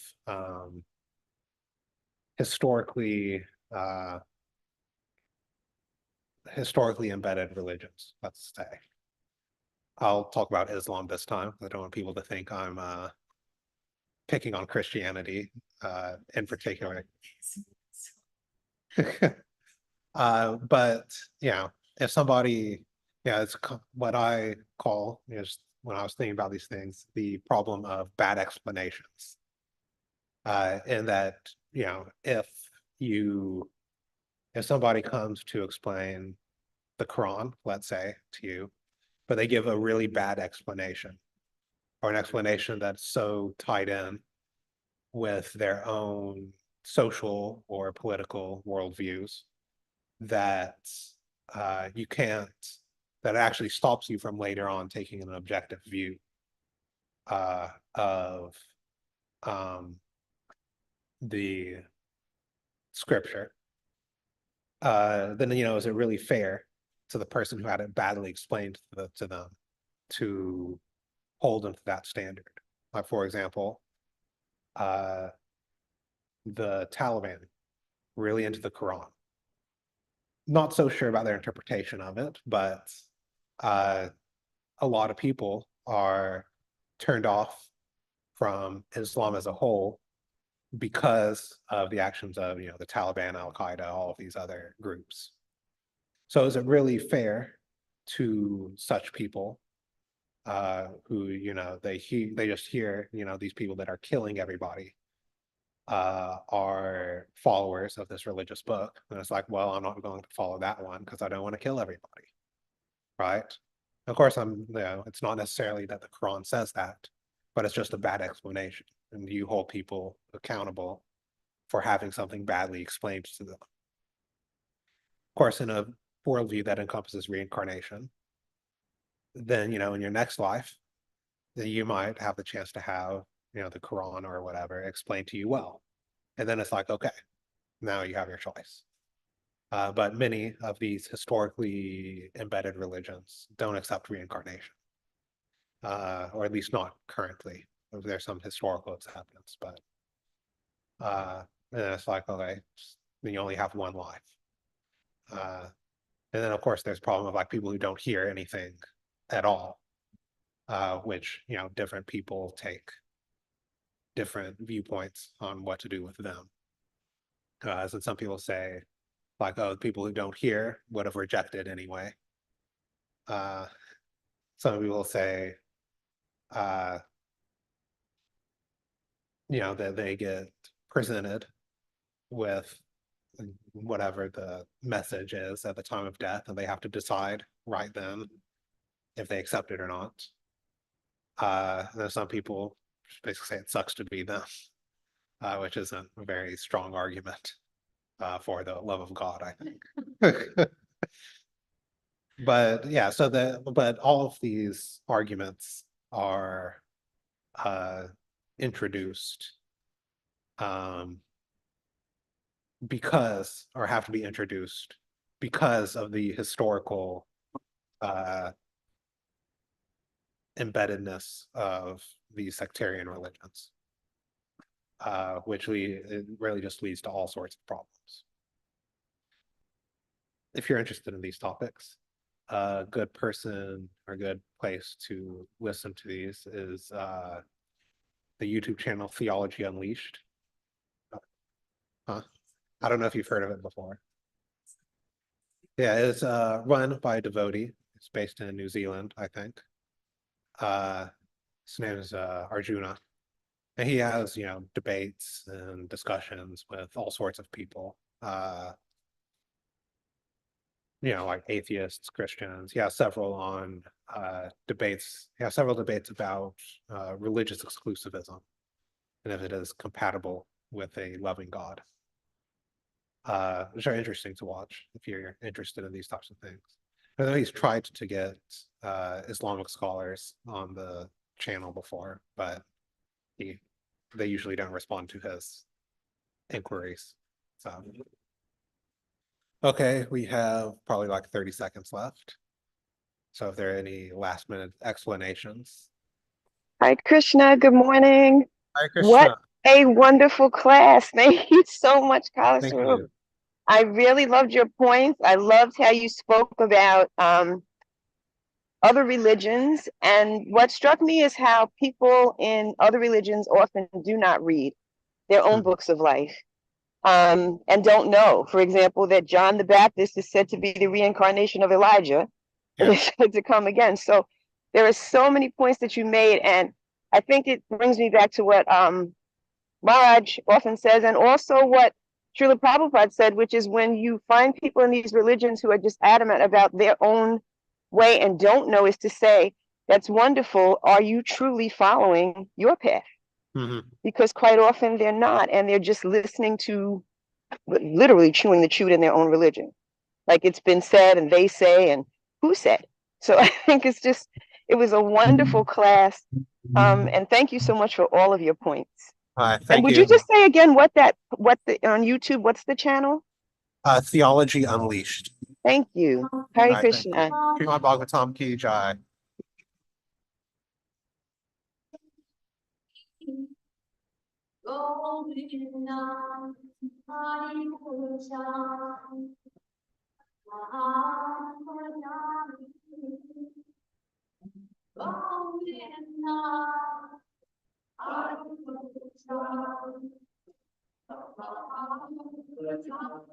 [SPEAKER 1] historically embedded religions, let's say. I'll talk about Islam this time. I don't want people to think I'm picking on Christianity in particular. But if somebody, it's what I call, when I was thinking about these things, the problem of bad explanations. In that, if somebody comes to explain the Quran, let's say, to you, but they give a really bad explanation, or an explanation that's so tied in with their own social or political worldviews that you can't, that actually stops you from later on taking an objective view of the scripture. then, is it really fair to the person who had it badly explained to them to hold them to that standard? Like, for example, the Taliban, really into the Quran. Not so sure about their interpretation of it, but a lot of people are turned off from Islam as a whole because of the actions of, the Taliban, Al-Qaeda, all of these other groups. So is it really fair to such people who, they just hear, these people that are killing everybody are followers of this religious book, and it's like, well, I'm not going to follow that one because I don't want to kill everybody, right? Of course, it's not necessarily that the Quran says that, but it's just a bad explanation, and you hold people accountable for having something badly explained to them. Of course, in a worldview that encompasses reincarnation, then, in your next life, then you might have the chance to have, the Quran or whatever explained to you well. And then it's like, okay, now you have your choice. But many of these historically embedded religions don't accept reincarnation, or at least not currently. There's some historical acceptance, but and it's like, okay, you only have one life. And then, of course, there's a problem of like people who don't hear anything at all, which, different people take different viewpoints on what to do with them. So some people say, like, oh, people who don't hear would have rejected anyway. Some people say, that they get presented with whatever the message is at the time of death, and they have to decide right then if they accept it or not. There's some people basically say it sucks to be them, which isn't a very strong argument for the love of God, I think. But yeah, but all of these arguments are introduced because, or have to be introduced because of the historical embeddedness of these sectarian religions, which it really just leads to all sorts of problems. If you're interested in these topics, a good person or good place to listen to these is the YouTube channel Theology Unleashed. I don't know if you've heard of it before. Yeah, it's run by a devotee. It's based in New Zealand, I think. His name is Arjuna. And he has, debates and discussions with all sorts of people. Like atheists, Christians. He has several on debates. He has several debates about religious exclusivism and if it is compatible with a loving God. Which are interesting to watch if you're interested in these types of things. I know he's tried to get Islamic scholars on the channel before, but they usually don't respond to his inquiries. So, okay, we have probably like 30 seconds left. So if there are any last minute explanations.
[SPEAKER 3] Hi, Krishna. Good morning.
[SPEAKER 1] Hi, Krishna.
[SPEAKER 3] What a wonderful class. Thank you so much,
[SPEAKER 1] Thank
[SPEAKER 3] Kala.
[SPEAKER 1] you.
[SPEAKER 3] I really loved your points. I loved how you spoke about other religions. And what struck me is how people in other religions often do not read their own books of life and don't know, for example, that John the Baptist is said to be the reincarnation of Elijah and is said to come again. So there are so many points that you made. And I think it brings me back to what Maharaj often says, and also what Srila Prabhupada said, which is when you find people in these religions who are just adamant about their own way and don't know, is to say, that's wonderful. Are you truly following your path? Because quite often they're not, and they're just listening to, literally chewing the chewed in their own religion. Like it's been said and they say and who said. So I think it was a wonderful class. And thank you so much for all of your points.
[SPEAKER 1] Thank
[SPEAKER 3] and would you just say again on YouTube, what's the channel?
[SPEAKER 1] Theology Unleashed.
[SPEAKER 3] Thank you. Hare
[SPEAKER 1] Alright, thank
[SPEAKER 3] Krishna.
[SPEAKER 1] Srimad Bhagavatam ki jai.
[SPEAKER 2] Govinda, Hari Puja, Govinda, Hari Puja.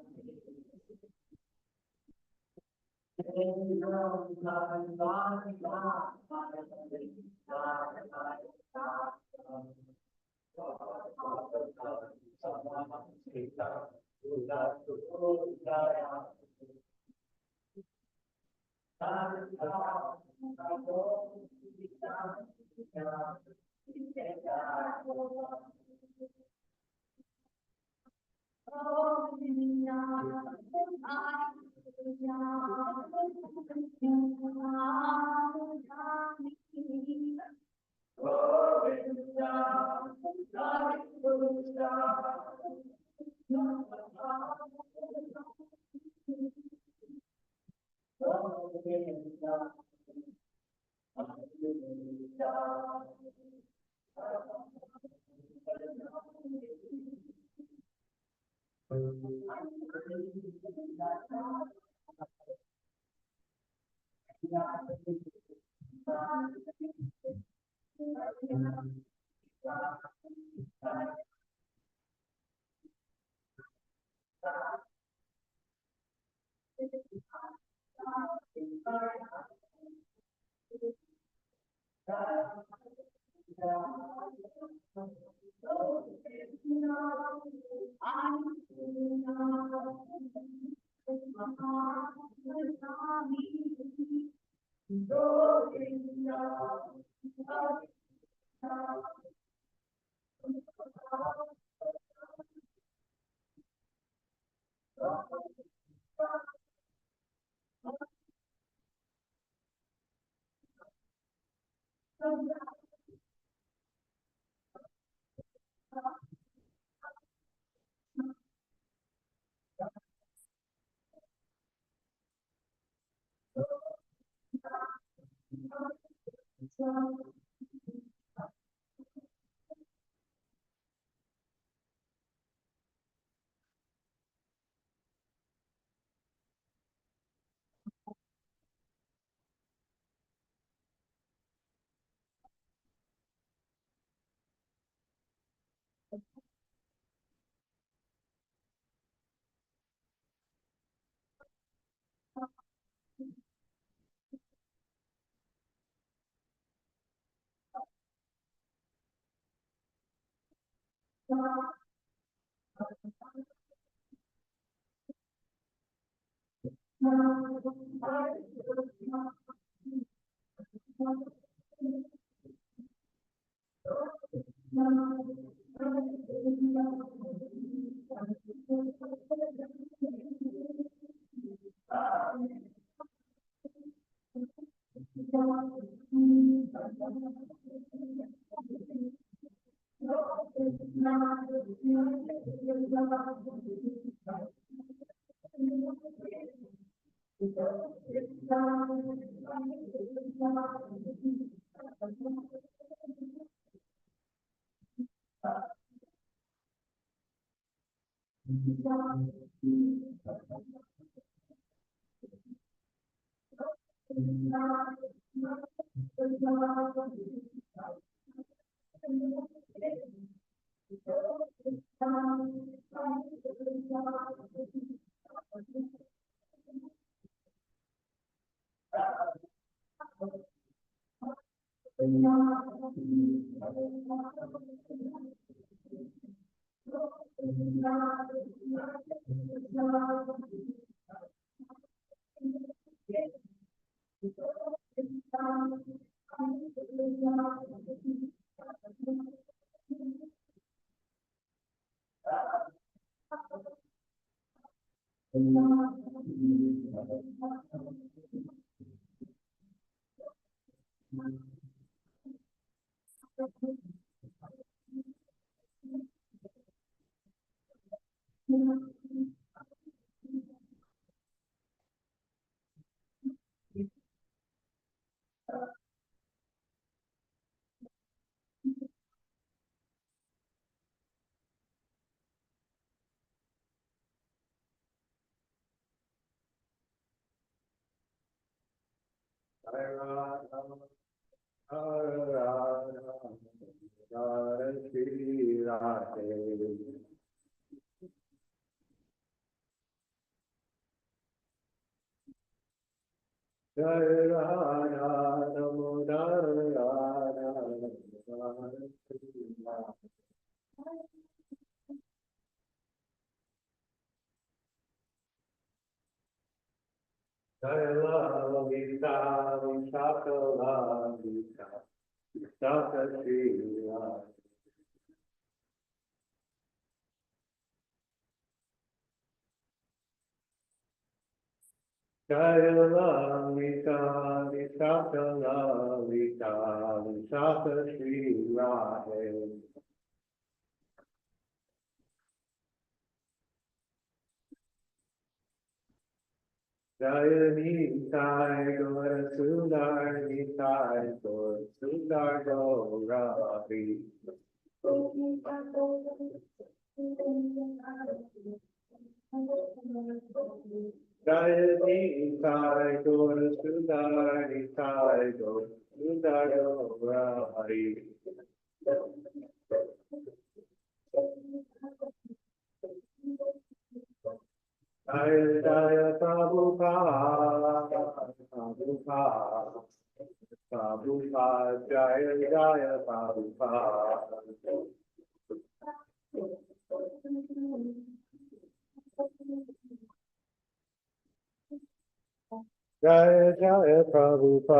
[SPEAKER 1] Jaya Jaya Prabhupada,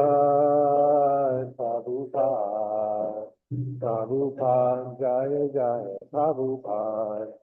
[SPEAKER 1] Prabhupada, Prabhupada, Jaya Jaya Prabhupada.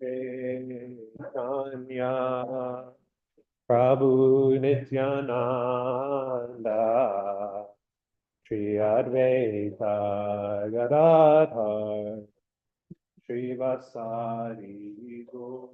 [SPEAKER 1] Chaitanya Prabhu Nityananda Shri Advaita Gadadhar Shri Vasari Gaur.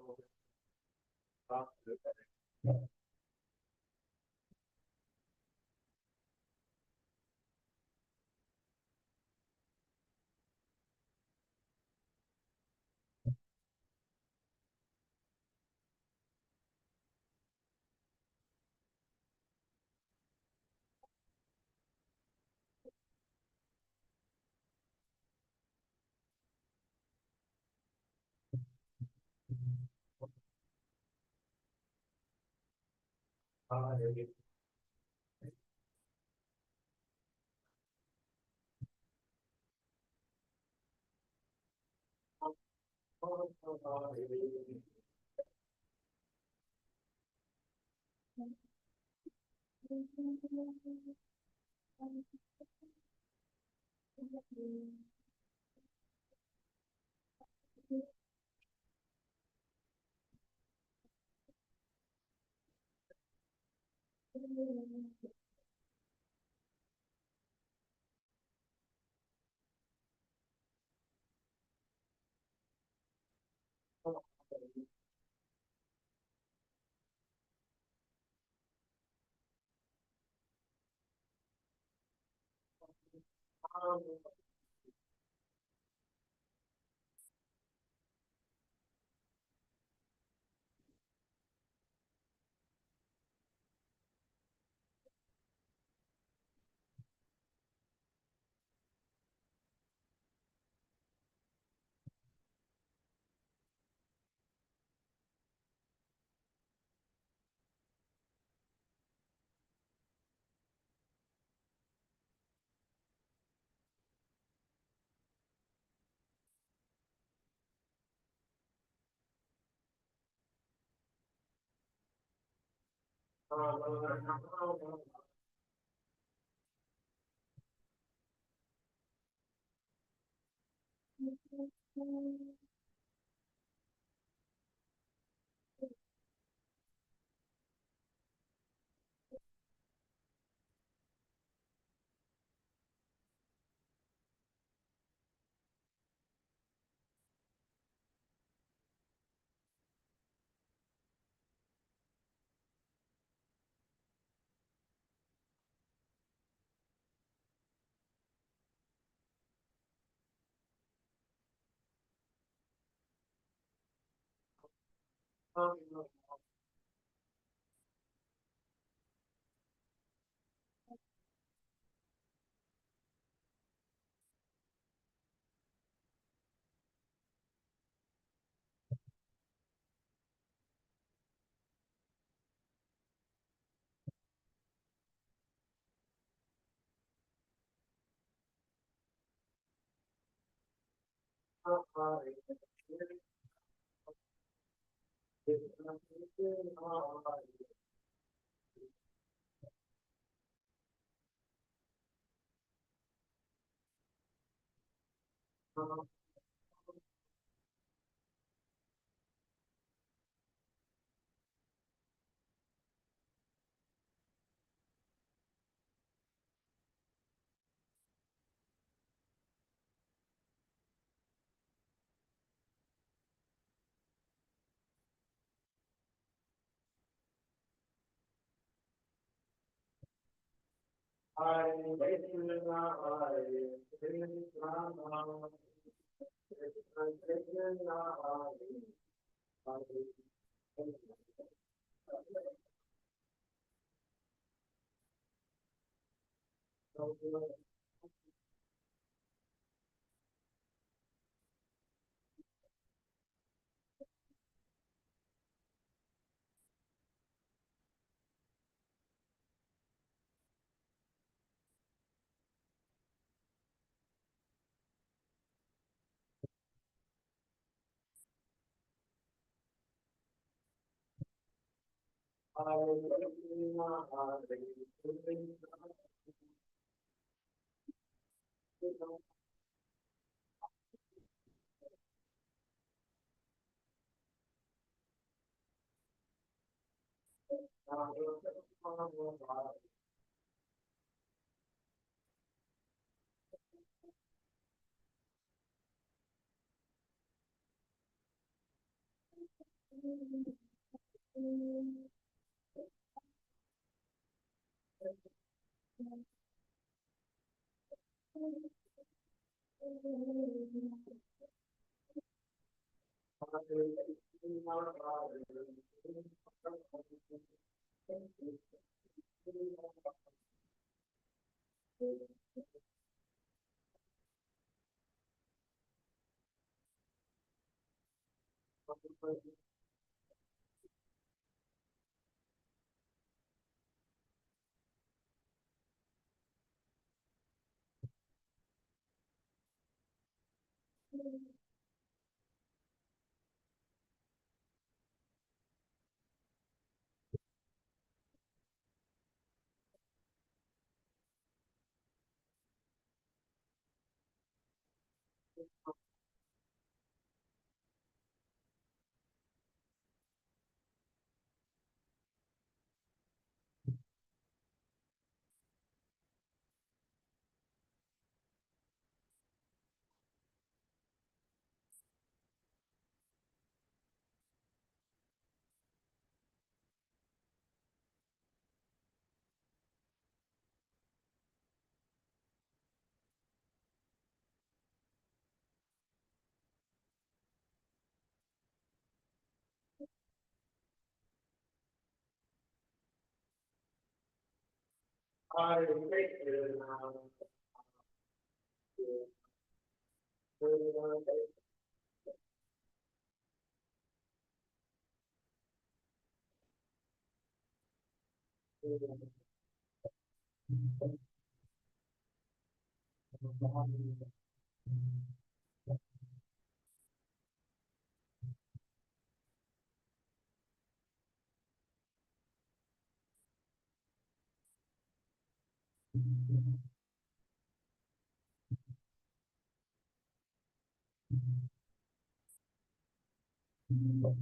[SPEAKER 1] Thank you.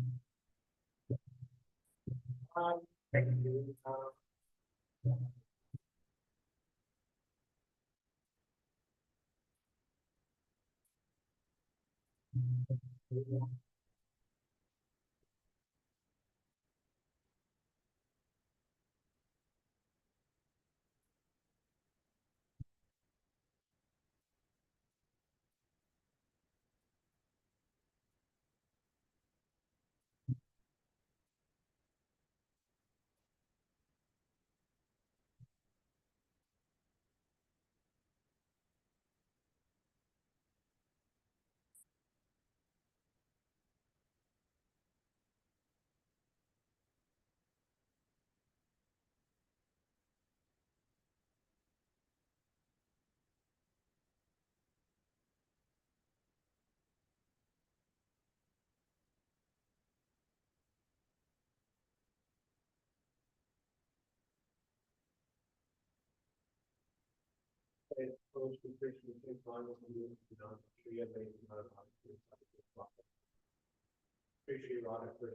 [SPEAKER 1] Appreciate a lot of for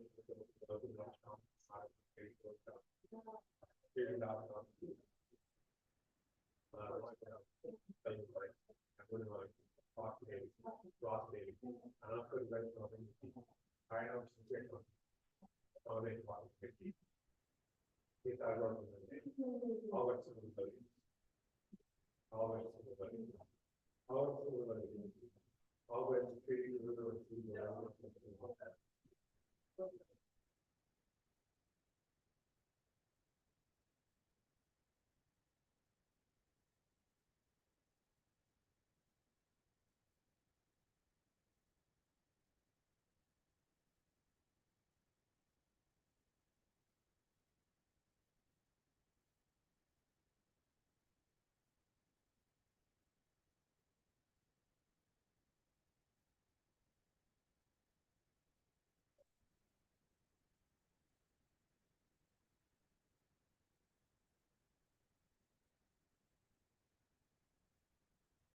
[SPEAKER 1] those who don't know. Figured out. I wouldn't like procrastinating, and I could write something. I know some great ones. I'll make a lot of 50. If I work with them, I'll work with somebody. I'll work with somebody. I'll work with somebody. I'll work with somebody.